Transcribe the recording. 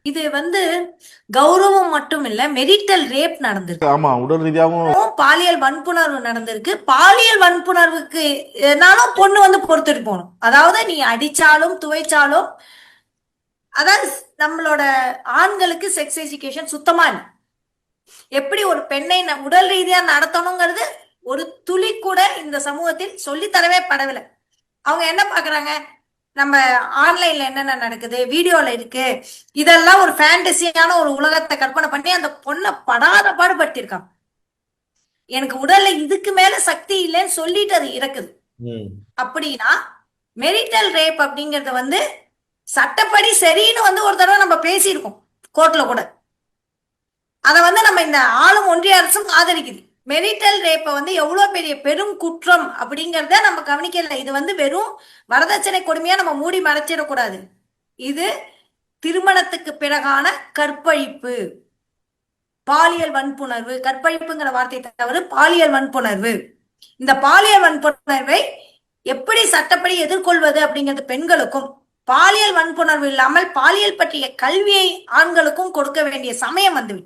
இது கௌரவம் மட்டும் இல்ல, மெரிட்டல் ரேப் நடந்திருக்கு. ஆமா, உடல் ரீதியாகவும் பாலியல் வன்புணர்வு நடந்திருக்கு. பாலியல் வன்புணர்வுக்கு நானும் பொண்ணு பொறுத்துட்டு போகணும். அதாவது நீ அடிச்சாலும் துவைச்சாலும், அதாவது நம்மளோட ஆண்களுக்கு செக்ஸ் எஜுகேஷன் சுத்தமா இல்லை. எப்படி ஒரு பெண்ணை உடல் ரீதியா நடத்தணுங்கிறது ஒரு துளி கூட இந்த சமூகத்தில் சொல்லி தரவே படவில்லை. அவங்க என்ன பாக்குறாங்க, நம்ம ஆன்லைன்ல என்னென்ன நடக்குது, வீடியோல இருக்கு, இதெல்லாம் ஒரு ஃபேண்டசியான ஒரு உலகத்தை கற்பனை பண்ணி அந்த பொண்ணை படாத பாடுபடுத்திருக்காங்க. எனக்கு உடல்ல இதுக்கு மேல சக்தி இல்லைன்னு சொல்லிட்டு அது இறக்குது. அப்படின்னா மெரிட்டல் ரேப் அப்படிங்கறது சட்டப்படி சரின்னு ஒரு தடவை நம்ம பேசியிருக்கோம் கோர்ட்ல கூட. அதை நம்ம இந்த ஆளும் ஒன்றிய அரசும் ஆதரிக்குது. மெரிட்டல் ரேப்பை எவ்வளவு பெரிய பெரும் குற்றம் அப்படிங்கறத நம்ம கவனிக்கல. இது வெறும் வரதட்சணை கொடுமையா நம்ம மூடி மறைச்சிடக்கூடாது. இது திருமணத்துக்கு பிறகான கற்பழிப்பு, பாலியல் வன்புணர்வு. கற்பழிப்புங்கிற வார்த்தை தவிர பாலியல் வன்புணர்வு. இந்த பாலியல் வன்புணர்வை எப்படி சட்டப்படி எதிர்கொள்வது அப்படிங்கிறது பெண்களுக்கும், பாலியல் வன்புணர்வு இல்லாமல் பாலியல் பற்றிய கல்வியை ஆண்களுக்கும் கொடுக்க வேண்டிய சமயம் வந்துவிட்டது.